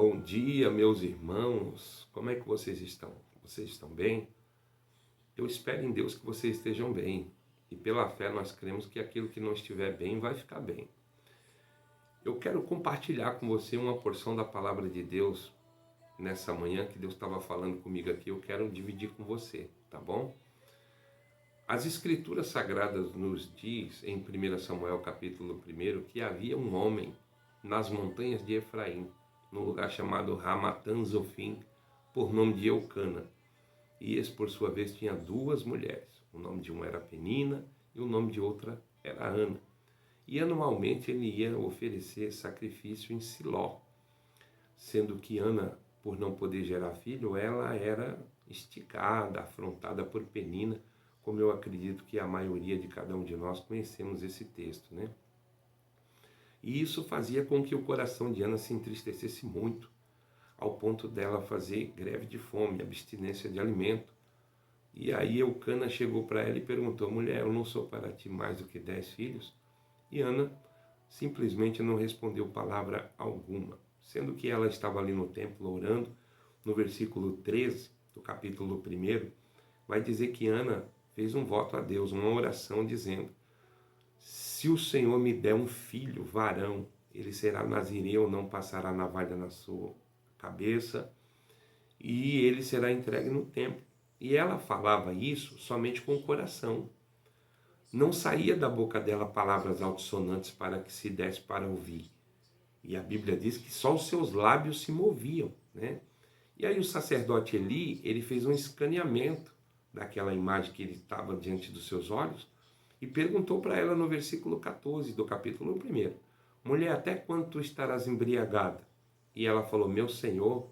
Bom dia, meus irmãos. Como é que vocês estão? Vocês estão bem? Eu espero em Deus que vocês estejam bem. E pela fé nós cremos que aquilo que não estiver bem vai ficar bem. Eu quero compartilhar com você uma porção da palavra de Deus nessa manhã que Deus estava falando comigo aqui. Eu quero dividir com você, tá bom? As Escrituras Sagradas nos diz em 1 Samuel capítulo 1 que havia um homem nas montanhas de Efraim, num lugar chamado Ramatã Zofim, por nome de Eucana. E esse, por sua vez, tinha duas mulheres. O nome de uma era Penina e o nome de outra era Ana. E anualmente ele ia oferecer sacrifício em Siló, sendo que Ana, por não poder gerar filho, ela era esticada, afrontada por Penina, como eu acredito que a maioria de cada um de nós conhecemos esse texto, né? E isso fazia com que o coração de Ana se entristecesse muito, ao ponto dela fazer greve de fome, abstinência de alimento. E aí Eucana chegou para ela e perguntou: mulher, eu não sou para ti mais do que 10 filhos? E Ana simplesmente não respondeu palavra alguma, sendo que ela estava ali no templo orando. No versículo 13 do capítulo 1, vai dizer que Ana fez um voto a Deus, uma oração dizendo: se o Senhor me der um filho, varão, ele será nazireu, não passará navalha na sua cabeça, e ele será entregue no templo. E ela falava isso somente com o coração. Não saía da boca dela palavras altissonantes para que se desse para ouvir. E a Bíblia diz que só os seus lábios se moviam, né? E aí o sacerdote Eli, ele fez um escaneamento daquela imagem que ele estava diante dos seus olhos e perguntou para ela no versículo 14 do capítulo 1, mulher, até quando tu estarás embriagada? E ela falou: meu Senhor,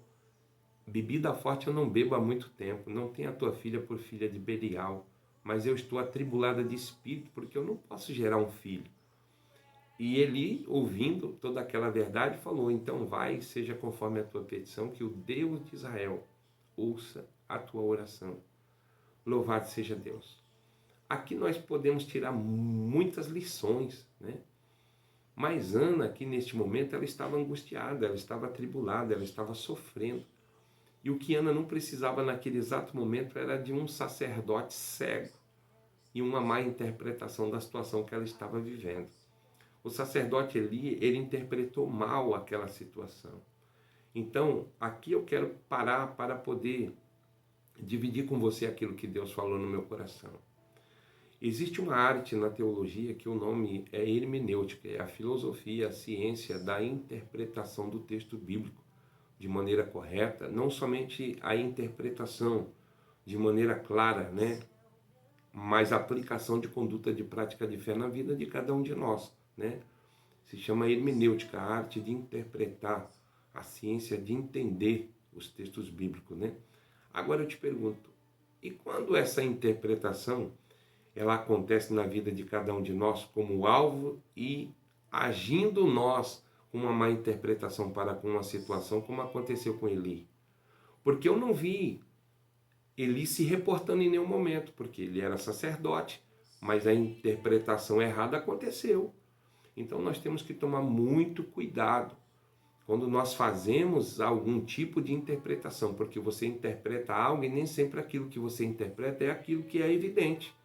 bebida forte eu não bebo há muito tempo, não tenho a tua filha por filha de Belial, mas eu estou atribulada de espírito, porque eu não posso gerar um filho. E Eli, ouvindo toda aquela verdade, falou: então vai, seja conforme a tua petição, que o Deus de Israel ouça a tua oração. Louvado seja Deus. Aqui nós podemos tirar muitas lições, né? Mas Ana, aqui neste momento, ela estava angustiada, ela estava atribulada, ela estava sofrendo. E o que Ana não precisava naquele exato momento era de um sacerdote cego e uma má interpretação da situação que ela estava vivendo. O sacerdote Eli, ele interpretou mal aquela situação. Então, aqui eu quero parar para poder dividir com você aquilo que Deus falou no meu coração. Existe uma arte na teologia que o nome é hermenêutica, é a filosofia, a ciência da interpretação do texto bíblico de maneira correta, não somente a interpretação de maneira clara, né? Mas a aplicação de conduta de prática de fé na vida de cada um de nós, né? Se chama hermenêutica, a arte de interpretar, a ciência de entender os textos bíblicos, né? Agora eu te pergunto, e quando essa interpretação ela acontece na vida de cada um de nós como alvo e agindo nós com uma má interpretação para com uma situação, como aconteceu com Eli? Porque eu não vi Eli se reportando em nenhum momento, porque ele era sacerdote, mas a interpretação errada aconteceu. Então nós temos que tomar muito cuidado quando nós fazemos algum tipo de interpretação, porque você interpreta algo e nem sempre aquilo que você interpreta é aquilo que é evidente,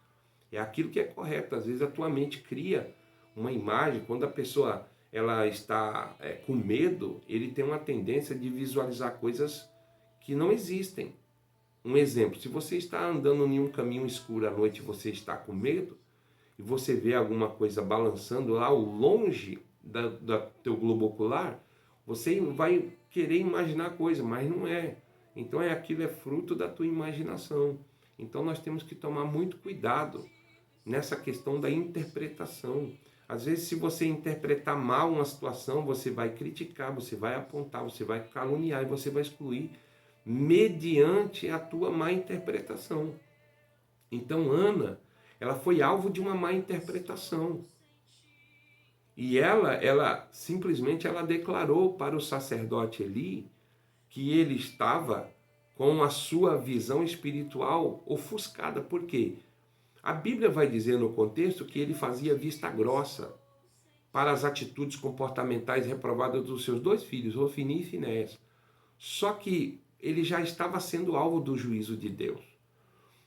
é aquilo que é correto. Às vezes a tua mente cria uma imagem, quando a pessoa ela está com medo, ele tem uma tendência de visualizar coisas que não existem. Um exemplo, se você está andando em um caminho escuro à noite e você está com medo, e você vê alguma coisa balançando lá ao longe da teu globo ocular, você vai querer imaginar coisa, mas não é. Então aquilo é fruto da tua imaginação. Então nós temos que tomar muito cuidado nessa questão da interpretação. Às vezes, se você interpretar mal uma situação, você vai criticar, você vai apontar, você vai caluniar e você vai excluir mediante a tua má interpretação. Então Ana, ela foi alvo de uma má interpretação. E ela simplesmente ela declarou para o sacerdote Eli que ele estava com a sua visão espiritual ofuscada. Por quê? A Bíblia vai dizer no contexto que ele fazia vista grossa para as atitudes comportamentais reprovadas dos seus dois filhos, Ofni e Finéias. Só que ele já estava sendo alvo do juízo de Deus.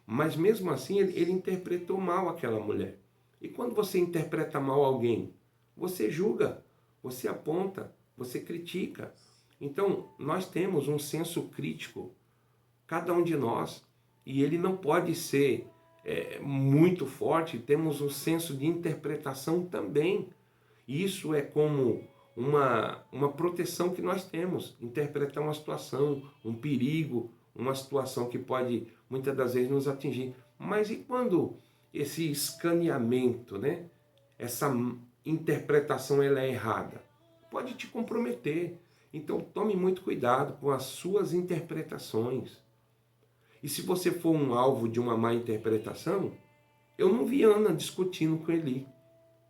Mas mesmo assim ele interpretou mal aquela mulher. E quando você interpreta mal alguém, você julga, você aponta, você critica. Então nós temos um senso crítico, cada um de nós, e ele não pode ser muito forte. Temos um senso de interpretação também. Isso é como uma proteção que nós temos, interpretar uma situação, um perigo, uma situação que pode muitas das vezes nos atingir. Mas e quando esse escaneamento, né? Essa interpretação ela é errada? Pode te comprometer. Então tome muito cuidado com as suas interpretações. E se você for um alvo de uma má interpretação, eu não vi Ana discutindo com Eli.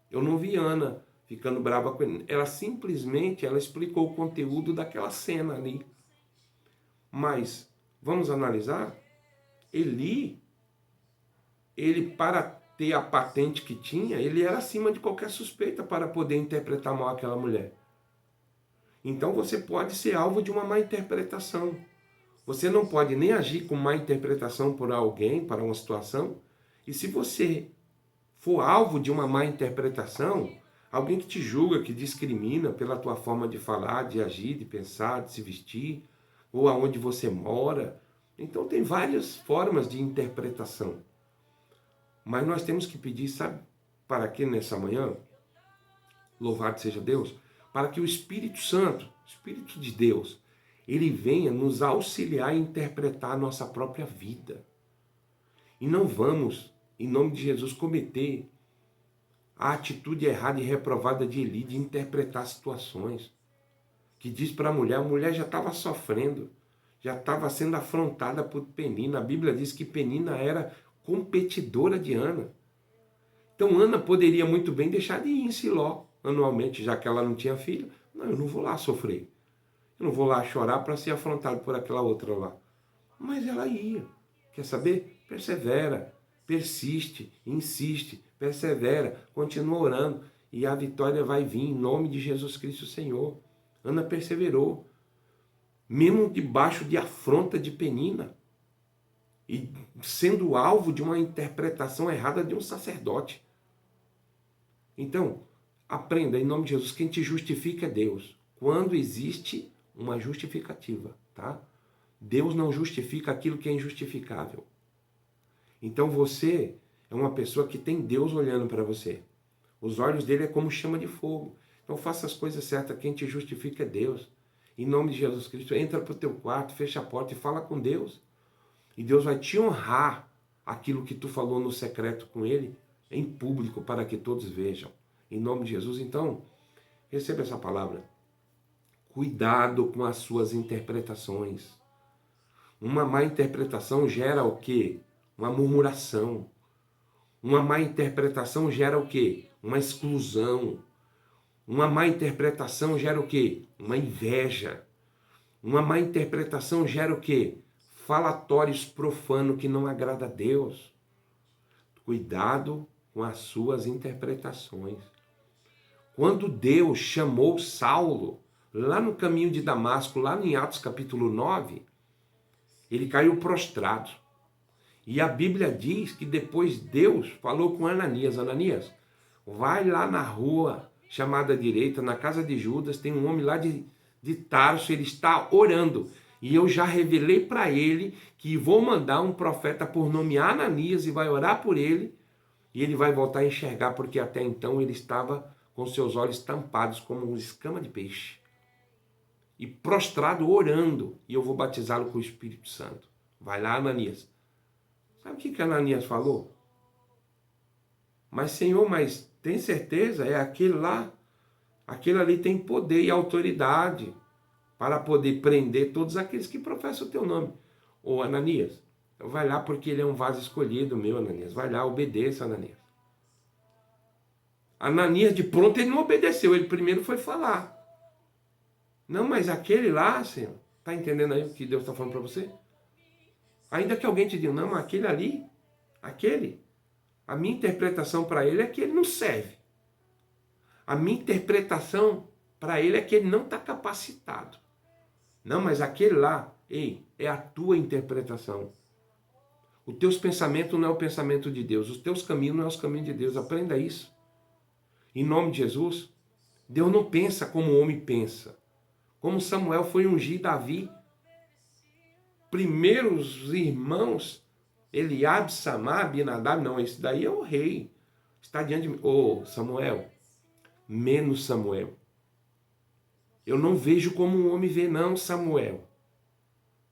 Eu não vi Ana ficando brava com ele. Ela simplesmente explicou o conteúdo daquela cena ali. Mas, vamos analisar? Eli, ele para ter a patente que tinha, ele era acima de qualquer suspeita para poder interpretar mal aquela mulher. Então você pode ser alvo de uma má interpretação. Você não pode nem agir com má interpretação por alguém, para uma situação. E se você for alvo de uma má interpretação, alguém que te julga, que discrimina pela tua forma de falar, de agir, de pensar, de se vestir, ou aonde você mora. Então tem várias formas de interpretação. Mas nós temos que pedir, sabe para quê nessa manhã? Louvado seja Deus, para que o Espírito Santo, Espírito de Deus, ele venha nos auxiliar a interpretar a nossa própria vida. E não vamos, em nome de Jesus, cometer a atitude errada e reprovada de Eli, de interpretar situações. Que diz para a mulher já estava sofrendo, já estava sendo afrontada por Penina. A Bíblia diz que Penina era competidora de Ana. Então Ana poderia muito bem deixar de ir em Siló anualmente, já que ela não tinha filho. Não, eu não vou lá sofrer. Eu não vou lá chorar para ser afrontado por aquela outra lá. Mas ela ia. Quer saber? Persevera, persiste, insiste, persevera, continua orando e a vitória vai vir em nome de Jesus Cristo Senhor. Ana perseverou, mesmo debaixo de afronta de Penina e sendo alvo de uma interpretação errada de um sacerdote. Então, aprenda em nome de Jesus, quem te justifica é Deus. Quando existe uma justificativa, tá? Deus não justifica aquilo que é injustificável. Então você é uma pessoa que tem Deus olhando para você. Os olhos dele é como chama de fogo. Então faça as coisas certas, quem te justifica é Deus. Em nome de Jesus Cristo, entra para o teu quarto, fecha a porta e fala com Deus. E Deus vai te honrar aquilo que tu falou no secreto com ele, em público, para que todos vejam. Em nome de Jesus, então, receba essa palavra. Cuidado com as suas interpretações. Uma má interpretação gera o quê? Uma murmuração. Uma má interpretação gera o quê? Uma exclusão. Uma má interpretação gera o quê? Uma inveja. Uma má interpretação gera o quê? Falatórios profanos que não agrada a Deus. Cuidado com as suas interpretações. Quando Deus chamou Saulo, lá no caminho de Damasco, lá em Atos capítulo 9, ele caiu prostrado. E a Bíblia diz que depois Deus falou com Ananias, Ananias, vai lá na rua chamada direita, na casa de Judas, tem um homem lá de Tarso, ele está orando. E eu já revelei para ele que vou mandar um profeta por nome Ananias e vai orar por ele. E ele vai voltar a enxergar, porque até então ele estava com seus olhos tampados como uma escama de peixe. E prostrado orando, e eu vou batizá-lo com o Espírito Santo. Vai lá, Ananias. Sabe o que Ananias falou? Mas Senhor, mas tem certeza? É aquele lá? Aquele ali tem poder e autoridade para poder prender todos aqueles que professam o teu nome. Ô Ananias, vai lá porque ele é um vaso escolhido meu, Ananias. Vai lá, obedeça, Ananias. Ananias, de pronto, ele não obedeceu. Ele primeiro foi falar. Não, mas aquele lá, Senhor, está entendendo aí o que Deus está falando para você? Ainda que alguém te diga, não, mas aquele ali, aquele, a minha interpretação para ele é que ele não serve. A minha interpretação para ele é que ele não está capacitado. Não, mas aquele lá, ei, é a tua interpretação. Os teus pensamentos não é o pensamento de Deus. Os teus caminhos não é os caminhos de Deus. Aprenda isso. Em nome de Jesus, Deus não pensa como o homem pensa. Como Samuel foi ungir Davi, primeiros irmãos, Eliabe, Samar, Abinadab, não, esse daí é o rei. Está diante de mim. Ô, Samuel, menos Samuel. Eu não vejo como um homem vê, não, Samuel.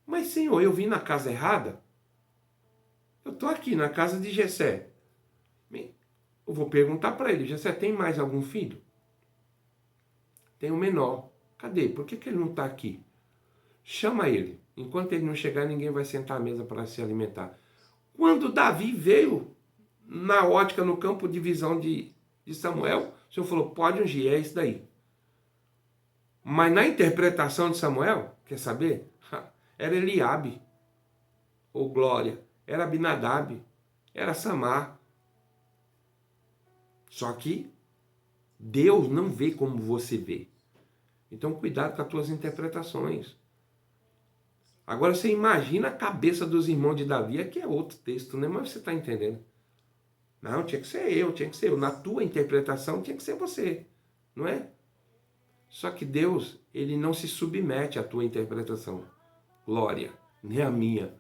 Mas, Senhor, eu vim na casa errada? Eu estou aqui na casa de Jessé. Eu vou perguntar para ele, Jessé, tem mais algum filho? Tem um menor. Cadê? Por que ele não está aqui? Chama ele. Enquanto ele não chegar, ninguém vai sentar à mesa para se alimentar. Quando Davi veio na ótica, no campo de visão de Samuel, o Senhor falou, pode ungir, é isso daí. Mas na interpretação de Samuel, quer saber? Era Eliabe, ou Glória, era Abinadab, era Samar. Só que Deus não vê como você vê. Então cuidado com as tuas interpretações. Agora você imagina a cabeça dos irmãos de Davi, que é outro texto, né? Mas você está entendendo. Não, tinha que ser eu, tinha que ser eu. Na tua interpretação tinha que ser você, não é? Só que Deus, ele não se submete à tua interpretação. Glória, nem a minha.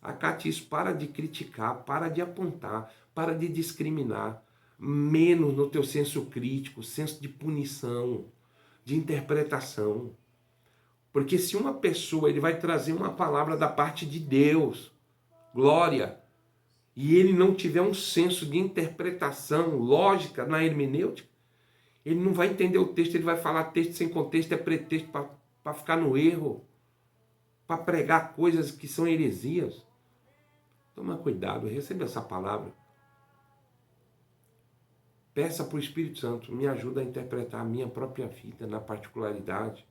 Acate isso, para de criticar, para de apontar, para de discriminar. Menos no teu senso crítico, senso de punição, de interpretação. Porque se uma pessoa, ele vai trazer uma palavra da parte de Deus, glória, e ele não tiver um senso de interpretação lógica na hermenêutica, ele não vai entender o texto, ele vai falar texto sem contexto, é pretexto para ficar no erro, para pregar coisas que são heresias. Toma cuidado, receba essa palavra. Peça para o Espírito Santo, me ajuda a interpretar a minha própria vida na particularidade,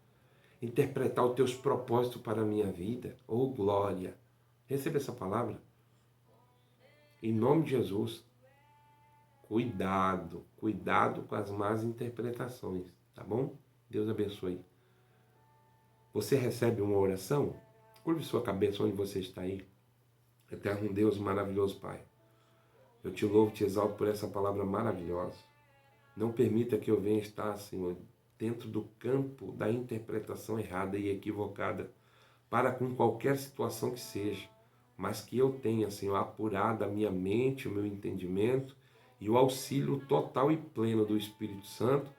interpretar os teus propósitos para a minha vida. Oh, glória! Receba essa palavra. Em nome de Jesus, cuidado com as más interpretações, tá bom? Deus abençoe. Você recebe uma oração? Curve sua cabeça onde você está aí. Eterno Deus, maravilhoso Pai. Eu te louvo, te exalto por essa palavra maravilhosa. Não permita que eu venha estar, Senhor, dentro do campo da interpretação errada e equivocada para com qualquer situação que seja, mas que eu tenha, Senhor, apurado a minha mente, o meu entendimento e o auxílio total e pleno do Espírito Santo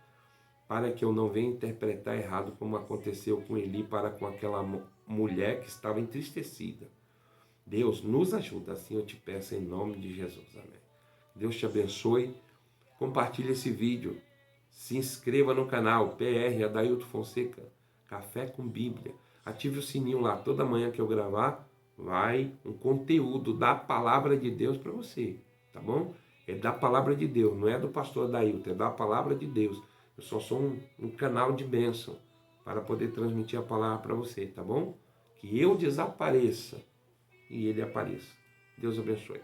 para que eu não venha interpretar errado como aconteceu com Eli para com aquela mulher que estava entristecida. Deus, nos ajuda, assim eu te peço em nome de Jesus. Amém. Deus te abençoe. Compartilhe esse vídeo. Se inscreva no canal PR Adailton Fonseca, Café com Bíblia. Ative o sininho lá. Toda manhã que eu gravar, vai um conteúdo da palavra de Deus para você. Tá bom? É da palavra de Deus, não é do pastor Adailton, é da palavra de Deus. Eu só sou um canal de bênção para poder transmitir a palavra para você, tá bom? Que eu desapareça e ele apareça. Deus abençoe.